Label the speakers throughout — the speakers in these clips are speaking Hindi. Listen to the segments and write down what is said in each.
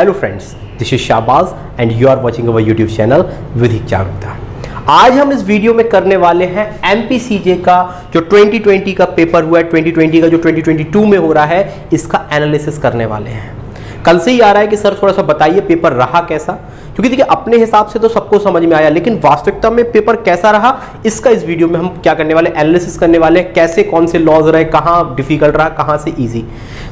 Speaker 1: Hello friends, this is Shahbaz and you are watching our YouTube channel Vidhik Jagrukta. आज हम इस वीडियो में करने वाले हैं एमपीसीजे का जो 2020 का पेपर हुआ है, 2020 का जो 2022 में हो रहा है, इसका एनालिसिस करने वाले हैं। कल से ही आ रहा है कि सर थोड़ा सा बताइए पेपर रहा कैसा, क्योंकि देखिए अपने हिसाब से तो सबको समझ में आया, लेकिन वास्तविकता में पेपर कैसा रहा इसका इस वीडियो में हम क्या करने वाले, एनालिसिस करने वाले, कैसे कौन से लॉज रहे, कहाँ डिफिकल्ट रहा, कहाँ से इजी।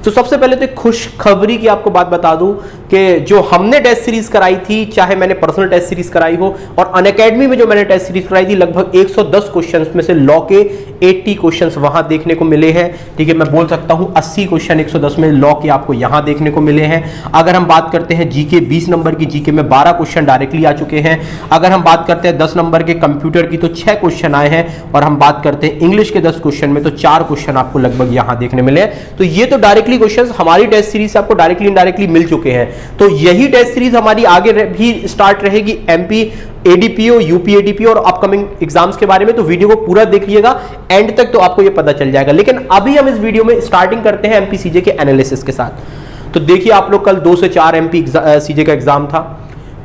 Speaker 1: तो सबसे पहले तो एक खुशखबरी की आपको बात बता दूं कि जो हमने टेस्ट सीरीज कराई थी, चाहे मैंने पर्सनल टेस्ट सीरीज कराई हो और अनअकैडमी में जो मैंने टेस्ट सीरीज कराई थी, लगभग 110 क्वेश्चंस में से लॉ के 80 क्वेश्चंस वहां देखने को मिले हैं। ठीक है, मैं बोल सकता हूं 80 क्वेश्चन 110 में लॉ के आपको यहां देखने को मिले हैं। अगर हम बात करते हैं जीके, 20 नंबर की जीके में 12 क्वेश्चन डायरेक्टली आ चुके हैं। अगर हम बात करते हैं 10 नंबर के कंप्यूटर की तो 6 क्वेश्चन आए हैं, और हम बात करते हैं इंग्लिश के 10 क्वेश्चन में तो 4 क्वेश्चन आपको लगभग यहां देखने मिले हैं। तो ये तो डायरेक्टली क्वेश्चन हमारी टेस्ट सीरीज से आपको डायरेक्टली इनडायरेक्टली मिल चुके हैं। तो यही टेस्ट सीरीज हमारी आगे भी स्टार्ट रहेगी एमपी एडीपीओ, यूपी एडीपीओ और अपकमिंग एग्जाम्स के बारे में। तो वीडियो को पूरा देखिएगा एंड तक, तो आपको ये पता चल जाएगा। लेकिन अभी हम इस वीडियो में स्टार्टिंग करते हैं एमपीसीजे के एनालिसिस के साथ। तो देखिए आप लोग कल 2 से 4 एमपीसीजे का एग्जाम था,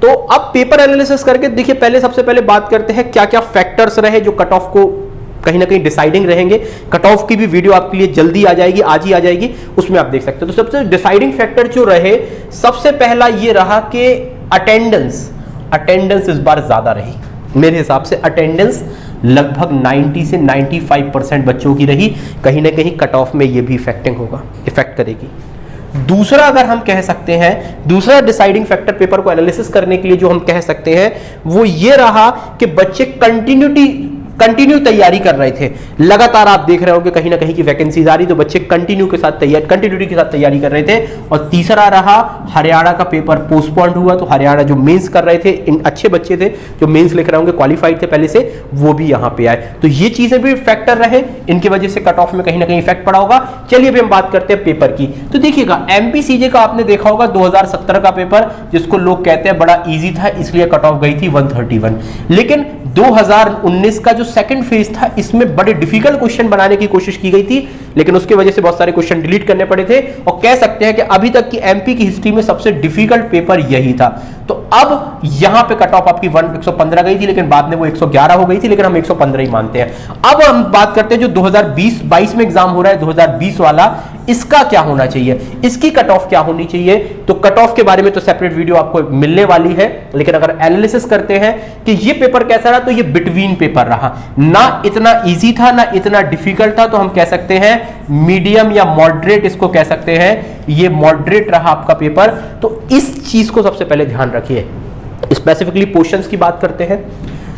Speaker 1: तो अब पेपर एनालिसिस करके देखिए पहले सबसे पहले बात करते हैं क्या क्या फैक्टर्स रहे जो कट ऑफ को कहीं ना कहीं डिसाइडिंग रहेंगे। कट ऑफ की भी वीडियो आपके लिए जल्दी आ जाएगी, आज ही आ जाएगी, उसमें आप देख सकते हो। तो सबसे डिसाइडिंग फैक्टर जो रहे, सबसे पहला ये रहा कि अटेंडेंस इस बार ज्यादा रही। मेरे हिसाब से अटेंडेंस लगभग 90 से 95% बच्चों की रही। कहीं ना कहीं कट ऑफ में ये भी इफेक्ट करेगी। दूसरा अगर हम कह सकते हैं, दूसरा डिसाइडिंग फैक्टर पेपर को एनालिसिस करने के लिए जो हम कह सकते हैं वो ये रहा कि बच्चे कंटिन्यू तैयारी कर रहे थे। लगातार आप देख रहे हो कि कहीं ना कहीं की वैकेंसीज आ रही, तो बच्चे कंटिन्यूटी के साथ तैयारी कर रहे थे। और तीसरा रहा, हरियाणा का पेपर पोस्टपोन्ड हुआ, तो हरियाणा जो मेंस कर रहे थे, इन अच्छे बच्चे थे जो मेंस लिख रहे होंगे, क्वालिफाइड थे पहले से, वो भी यहां पे आए। तो ये चीजें भी फैक्टर रहे, इनकी वजह से कट ऑफ में कहीं ना कहीं इफेक्ट पड़ा होगा। चलिए अभी हम बात करते हैं पेपर की। तो देखिएगा एमपीसीजे का आपने देखा होगा 2017 का पेपर, जिसको लोग कहते हैं बड़ा ईजी था, इसलिए कट ऑफ गई थी 131। लेकिन 2019 का जो सेकंड फेज था, इसमें बड़े डिफिकल्ट क्वेश्चन बनाने की कोशिश की गई थी, लेकिन उसकी वजह से बहुत सारे क्वेश्चन डिलीट करने पड़े थे। और कह सकते हैं कि अभी तक की एमपी की हिस्ट्री में सबसे डिफिकल्ट पेपर यही था। तो अब यहां पे कट ऑफ आपकी 115 गई थी, लेकिन बाद में वो 111 हो गई थी, लेकिन हम 115 ही मानते हैं। अब हम बात करते हैं जो 2020-22 में एग्जाम हो रहा है, 2020 वाला, इसका क्या होना चाहिए, इसकी कट ऑफ क्या होनी चाहिए। तो कट ऑफ के बारे में तो सेपरेट वीडियो आपको मिलने वाली है, लेकिन अगर एनालिसिस करते हैं कि ये पेपर कैसा रहा, तो ये बिटवीन पेपर रहा। ना इतना इजी था, ना इतना डिफिकल्ट था, तो हम कह सकते हैं मीडियम या मॉडरेट, इसको कह सकते हैं, ये मॉडरेट रहा आपका पेपर। तो इस चीज को सबसे पहले ध्यान रखिए। स्पेसिफिकली पोर्शंस की बात करते हैं।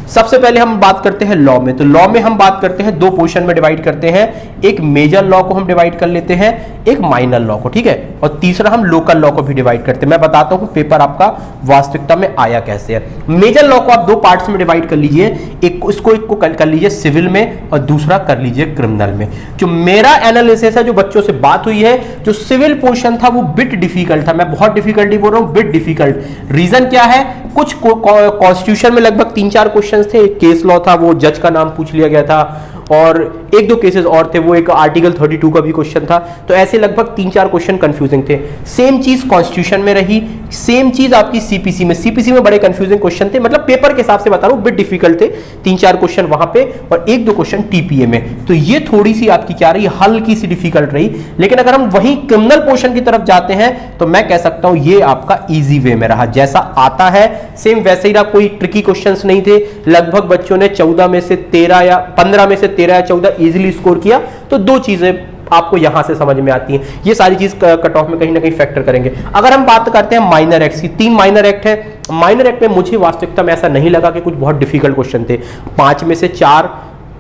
Speaker 1: सबसे पहले हम बात करते हैं लॉ में। तो लॉ में हम बात करते हैं 2 पोर्शन में डिवाइड करते हैं। एक मेजर लॉ को हम डिवाइड कर लेते हैं, एक माइनर लॉ को, ठीक है, और तीसरा हम लोकल लॉ को भी डिवाइड करते हैं। मैं बताता हूं पेपर आपका वास्तविकता में आया कैसे है। मेजर लॉ को आप 2 पार्ट्स में डिवाइड कर लीजिए, एक को कर लीजिए सिविल में और दूसरा कर लीजिए क्रिमिनल में। जो मेरा एनालिसिस है, जो बच्चों से बात हुई है, जो सिविल पोर्शन था वो बिट डिफिकल्ट था। मैं बहुत डिफिकल्टी बोल रहा हूं, बिट डिफिकल्ट। रीजन क्या है, कुछ कॉन्स्टिट्यूशन में लगभग 3-4 क्वेश्चन थे, एक केस लॉ था, वो जज का नाम पूछ लिया गया था, और 1-2 केसेस और थे, वो एक आर्टिकल 32 का भी क्वेश्चन था। तो ऐसे लगभग 3-4 क्वेश्चन कंफ्यूजिंग थे। सेम चीज कॉन्स्टिट्यूशन में रही, सेम चीज आपकी सीपीसी में बड़े कंफ्यूजिंग क्वेश्चन थे। मतलब पेपर के हिसाब से बता रहा हूं, बिट डिफिकल्ट थे। 3-4 क्वेश्चन वहां पे और 1-2 क्वेश्चन टीपीए में। तो ये थोड़ी सी आपकी क्या रही, हल्की सी डिफिकल्ट रही। लेकिन अगर हम वही क्रिमिनल पोर्शन की तरफ जाते हैं, तो मैं कह सकता हूं ये आपका इजी वे में रहा। जैसा आता है सेम वैसे ही रहा, कोई ट्रिकी क्वेश्चंस नहीं थे। लगभग बच्चों ने 14 में से 13 या 15 में से 13 या 14 इजीली स्कोर किया। तो 2 चीजें आपको यहां से समझ में आती हैं। ये सारी चीज कट ऑफ में कहीं ना कहीं फैक्टर करेंगे। अगर हम बात करते हैं माइनर एक्ट की, 3 माइनर एक्ट है। माइनर एक्ट में मुझे वास्तविकता में ऐसा नहीं लगा कि कुछ बहुत डिफिकल्ट क्वेश्चन थे। 5 में से 4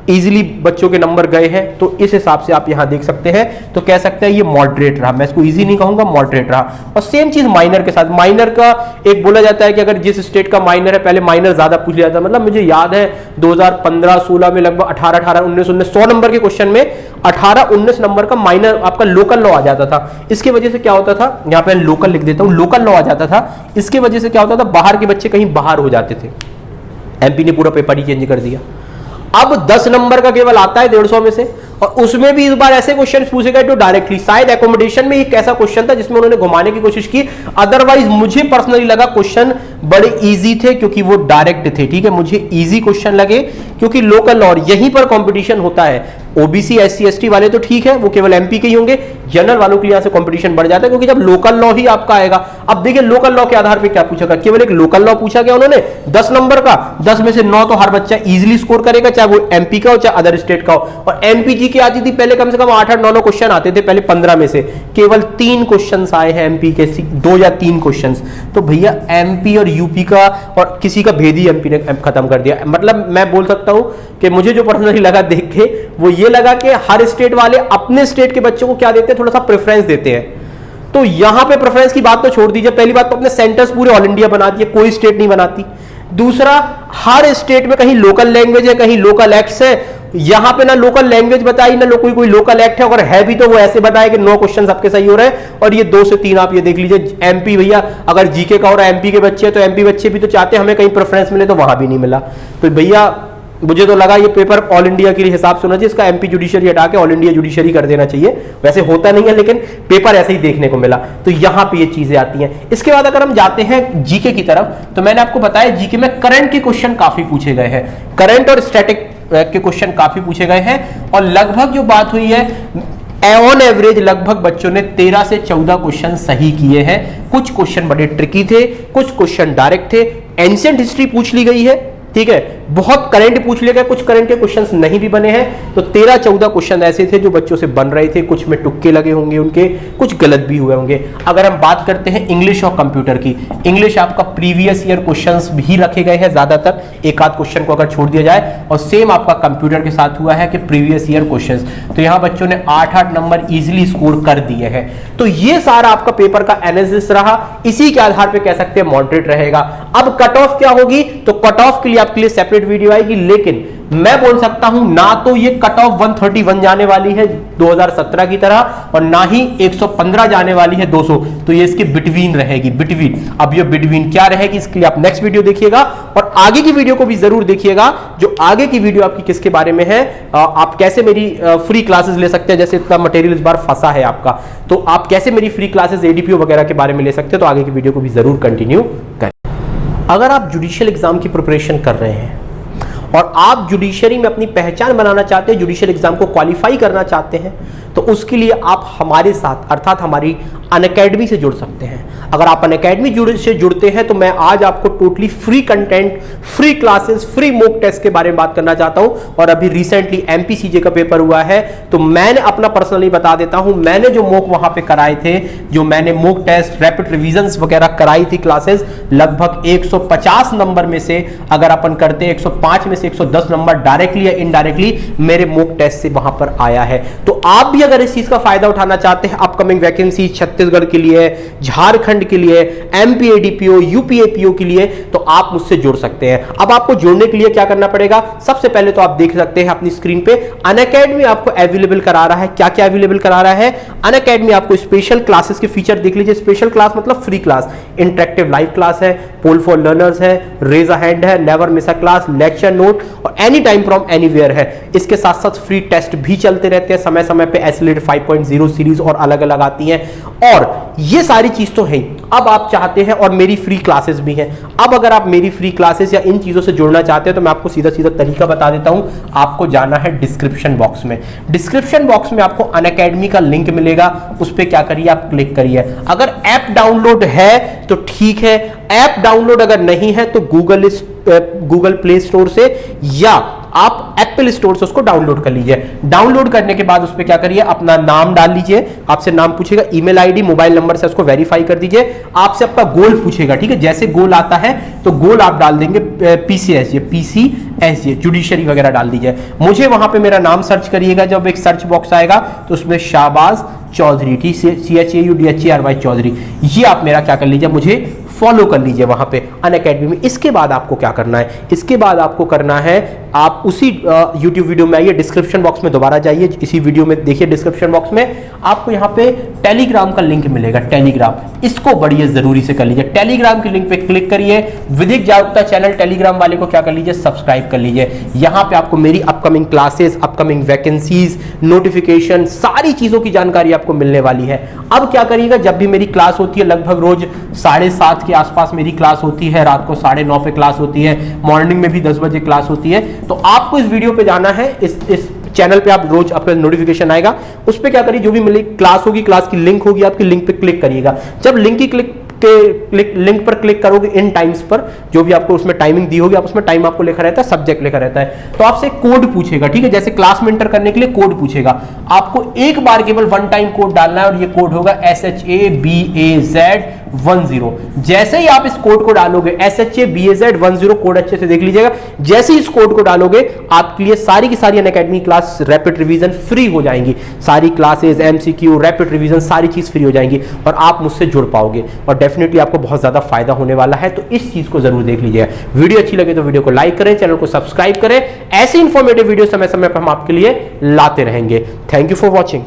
Speaker 1: इजीली बच्चों के नंबर गए हैं, तो इस हिसाब से आप यहां देख सकते हैं। तो कह सकते हैं ये मॉडरेट रहा। मैं इसको इजी नहीं कहूंगा, मॉडरेट रहा। और सेम चीज माइनर के साथ। माइनर का एक बोला जाता है कि अगर जिस स्टेट का माइनर है, पहले माइनर ज्यादा पूछ लिया जाता है। मतलब मुझे याद है 2015-16 में लगभग 18, 19, 100 नंबर के क्वेश्चन में 18-19 नंबर का माइनर आपका लोकल लॉ आ जाता था। इसकी वजह से क्या होता था, यहां पे लोकल लिख देता हूं, लोकल लॉ आ जाता था। इसकी वजह से क्या होता था, बाहर के बच्चे कहीं बाहर हो जाते थे। एमपी ने पूरा पेपर ही चेंज कर दिया। अब 10 नंबर का केवल आता है 150 में से, और उसमें भी इस बार ऐसे क्वेश्चन पूछे गए जो डायरेक्टली, शायद एकोमोडेशन में एक ऐसा क्वेश्चन था जिसमें उन्होंने घुमाने की कोशिश की, अदरवाइज मुझे पर्सनली लगा क्वेश्चन बड़े इजी थे क्योंकि वो डायरेक्ट थे। ठीक है, मुझे इजी क्वेश्चन लगे क्योंकि लोकल लॉ, यहीं पर कंपटीशन होता है। ओबीसी एससी एसटी वाले तो ठीक है, वो केवल एमपी के ही होंगे, जनरल वालों के लिए यहां से कंपटीशन बढ़ जाता है क्योंकि जब लोकल लॉ ही आपका आएगा। अब देखिए लोकल लॉ के आधार पे क्या पूछा गया, केवल एक लोकल लॉ पूछा गया उन्होंने 10 नंबर का, 10 में से 9 तो हर बच्चा इजीली स्कोर करेगा, चाहे वो एमपी का हो चाहे अदर स्टेट का हो। और एमपी जी की आती थी पहले कम से कम 8-8 9-9 क्वेश्चन आते थे, पहले 15 में से केवल 3 क्वेश्चन आए हैं एमपी के, 2 या 3 क्वेश्चन। तो भैया एमपी और यूपी का और किसी का भेद ही एमपी ने खत्म कर दिया। मतलब मैं बोल सकता हूं कि मुझे जो पर्सनली लगा देख के वो ये लगा कि हर स्टेट वाले अपने स्टेट के बच्चों को क्या देते हैं, थोड़ा सा प्रेफरेंस देते हैं। तो यहां पे प्रेफरेंस की बात तो छोड़ दीजिए, पहली बात तो अपने सेंटर्स पूरे ऑल इंडिया बना दिए, कोई स्टेट नहीं बनाती। दूसरा, हर स्टेट में कहीं लोकल लैंग्वेज है, कहीं लोकल एक्ट्स है। यहां पे ना लोकल लैंग्वेज बताई ना कोई लोकल एक्ट है, अगर है भी तो वो ऐसे बताया कि 9 क्वेश्चन आपके सही हो रहे हैं और ये 2 से 3 आप ये देख लीजिए। एमपी भैया अगर जीके का हो रहा है, एमपी के बच्चे तो एमपी बच्चे भी तो चाहते हैं हमें कहीं प्रेफरेंस मिले, तो वहां भी नहीं मिला। तो भैया मुझे तो लगा ये पेपर ऑल इंडिया के हिसाब से होना चाहिए, इसका एमपी जुडिशरी हटा के ऑल इंडिया जुडिशरी कर देना चाहिए। वैसे होता नहीं है लेकिन पेपर ऐसे ही देखने को मिला, तो यहां पे ये चीजें आती हैं। इसके बाद अगर हम जाते हैं जीके की तरफ, तो मैंने आपको बताया जीके में करंट के क्वेश्चन काफी पूछे गए हैं, करंट और स्टैटिक के क्वेश्चन काफी पूछे गए हैं। और लगभग जो बात हुई है, ऑन एवरेज लगभग बच्चों ने 13 से 14 क्वेश्चन सही किए हैं। कुछ क्वेश्चन बड़े ट्रिकी थे, कुछ क्वेश्चन डायरेक्ट थे, एंशिएंट हिस्ट्री पूछ ली गई है, ठीक है, बहुत करंट पूछ लिया गया, कुछ करंट के क्वेश्चंस नहीं भी बने हैं। तो 13-14 क्वेश्चन ऐसे थे जो बच्चों से बन रहे थे, कुछ में तुक्के लगे होंगे उनके, कुछ गलत भी हुए होंगे। अगर हम बात करते हैं इंग्लिश और कंप्यूटर की, इंग्लिश आपका प्रीवियस ईयर क्वेश्चंस भी रखे गए हैं ज्यादातर, एक आध क्वेश्चन को अगर छोड़ दिया जाए, और सेम आपका कंप्यूटर के साथ हुआ है कि प्रीवियस ईयर क्वेश्चंस। तो यहां बच्चों ने 8-8 नंबर इजिली स्कोर कर दिए हैं। तो ये सारा आपका पेपर का एनालिसिस रहा, इसी के आधार पर कह सकते हैं मॉडरेट रहेगा। अब कट ऑफ क्या होगी, तो कट ऑफ के लिए आपके लिए सेपरेट वीडियो आएगी, लेकिन मैं बोल सकता हूं ना तो ये कट ऑफ 131 जाने वाली है 2017 की तरह, और ना ही 115 जाने वाली है 200, तो ये इसके बिटवीन रहेगी, बिटवीन। अब ये बिटवीन क्या रहेगी, इसके लिए आप नेक्स्ट वीडियो देखिएगा और आगे की वीडियो को भी जरूर देखिएगा। जो आगे की वीडियो आपकी किसके बारे में है, आप कैसे मेरी फ्री क्लासेस ले सकते हैं, जैसे इतना मटेरियल इस बार फंसा है आपका, तो आप कैसे मेरी फ्री क्लासेस एडीपीओ वगैरह के बारे में ले सकते हैं, तो आगे की वीडियो को भी जरूर कंटिन्यू करें। अगर आप जुडिशियल एग्जाम की प्रिपरेशन कर रहे हैं और आप जुडिशरी में अपनी पहचान बनाना चाहते हैं, जुडिशियल एग्जाम को क्वालिफाई करना चाहते हैं, तो उसके लिए आप हमारे साथ अर्थात हमारी अनअकैडमी से जुड़ सकते हैं। अगर आप अनअकैडमी से जुड़ते हैं तो मैं आज आपको totally free content, free classes, free mock test के बारे में बात करना चाहता हूं। और अभी रिसेंटली एमपीसीजे का पेपर हुआ है, तो मैंने अपना पर्सनली बता देता हूं, मैंने जो मॉक वहां पे कराए थे, जो मैंने मॉक टेस्ट, रैपिड रिविजन्स वगैरह कराई थी क्लासेस, लगभग 150 नंबर में से अगर अपन करते 105 में से 110 नंबर डायरेक्टली या इनडायरेक्टली मेरे मॉक टेस्ट से वहां पर आया है। तो आप भी अगर इस चीज का फायदा उठाना चाहते हैं, अपकमिंग वैकेंसी छत्तीसगढ़ के लिए, झारखंड के लिए, एमपी एडीपीओ, यूपी एपीओ के लिए, तो आप मुझसे जुड़ सकते हैं। अब आपको जुड़ने के लिए क्या करना पड़ेगा, सबसे पहले तो आप देख सकते हैं अपनी स्क्रीन पे अनअकैडमी आपको अवेलेबल करा रहा है। क्या क्या अवेलेबल करा रहा है अनअकैडमी, आपको स्पेशल क्लासेस के फीचर देख लीजिए। स्पेशल क्लास मतलब free class, interactive live class है, पोल फॉर लर्नर्स है, रेज अ हैंड है, नेवर मिस अ क्लास, लेक्चर नोट और एनी टाइम फ्रॉम एनीवेयर है। इसके साथ साथ फ्री टेस्ट भी चलते रहते हैं समय समय पे, एसलेट 5.0 सीरीज और अलग अलग आती हैं, और ये सारी चीज तो है। अब आप चाहते हैं, और मेरी फ्री क्लासेस भी हैं, अब अगर आप मेरी फ्री क्लासेस या इन चीजों से जुड़ना चाहते हैं तो मैं आपको सीधा सीधा तरीका बता देता हूं। आपको जाना है डिस्क्रिप्शन बॉक्स में, डिस्क्रिप्शन बॉक्स में आपको अनअकैडमी का लिंक मिलेगा, उस पर क्या करिए आप क्लिक करिए। अगर ऐप डाउनलोड है तो ठीक है, ऐप डाउनलोड अगर नहीं है तो गूगल प्ले स्टोर से या आप एप्पल स्टोर से उसको डाउनलोड कर लीजिए। डाउनलोड करने के बाद उस पर क्या करिए, अपना नाम डाल लीजिए, आपसे नाम पूछेगा, ईमेल आईडी, मोबाइल नंबर से उसको वेरीफाई कर दीजिए, आपसे आपका गोल पूछेगा, ठीक है। जैसे गोल आता है तो गोल आप डाल देंगे पीसीएसजे जुडिशरी वगैरह डाल दीजिए। मुझे वहां पे मेरा नाम सर्च करिएगा, जब एक सर्च बॉक्स आएगा तो उसमें शाहबाज चौधरी, TCHAUDHARY चौधरी, ये आप मेरा क्या कर लीजिए, मुझे फॉलो कर लीजिए वहां पे अनअकैडमी में। इसके बाद आपको क्या करना है, इसके बाद आपको करना है, आप उसी YouTube वीडियो में आइए, डिस्क्रिप्शन बॉक्स में दोबारा जाइए, इसी वीडियो में देखिए डिस्क्रिप्शन बॉक्स में आपको यहाँ पे टेलीग्राम का लिंक मिलेगा, टेलीग्राम, इसको बढ़िए जरूरी से कर लीजिए। टेलीग्राम के लिंक पे क्लिक करिए, विधिक जागरूकता चैनल टेलीग्राम वाले को क्या कर लीजिए, सब्सक्राइब कर लीजिए। यहाँ पे आपको मेरी upcoming classes, upcoming vacancies, notification, सारी चीजों की जानकारी आपको मिलने वाली है। अब क्या करिएगा, जब भी मेरी क्लास होती है, लगभग रोज 7:30 के आसपास मेरी क्लास होती है, रात को 9:30 पे क्लास होती है, मॉर्निंग में भी 10 बजे क्लास होती है, तो आपको इस वीडियो पे जाना है, इस चैनल पे आप रोज आपका नोटिफिकेशन आएगा, उस पे क्या करिए, जो भी मेरी क्लास होगी, क्लास की लिंक होगी, आपकी लिंक पे क्लिक करिएगा। जब लिंक की लिंक पर क्लिक करोगे, इन टाइम्स पर जो भी आपको उसमें टाइमिंग दी होगी, आप उसमें टाइम आपको लिखा रहता है, सब्जेक्ट लिखा रहता है, तो आपसे कोड पूछेगा, ठीक है, जैसे क्लास में एंटर करने के लिए कोड पूछेगा, आपको एक बार केवल वन टाइम कोड डालना है और ये कोड होगा SHABAZ10। जैसे ही आप इस कोड को डालोगे, SHABAZ10 कोड अच्छे से देख लीजिएगा, जैसे ही इस कोड को डालोगे, आपके लिए सारी की सारी Unacademy class rapid revision free हो जाएंगी, सारी क्लासेस, MCQ, रैपिड रिवीजन, सारी चीज फ्री हो जाएंगी और आप मुझसे जुड़ पाओगे और डेफिनेटली आपको बहुत ज्यादा फायदा होने वाला है। तो इस चीज को जरूर देख लीजिए। वीडियो अच्छी लगे तो वीडियो को लाइक करें, चैनल को सब्सक्राइब करें, ऐसे इंफॉर्मेटिव वीडियो समय समय पर हम आपके लिए लाते रहेंगे। Thank you for watching.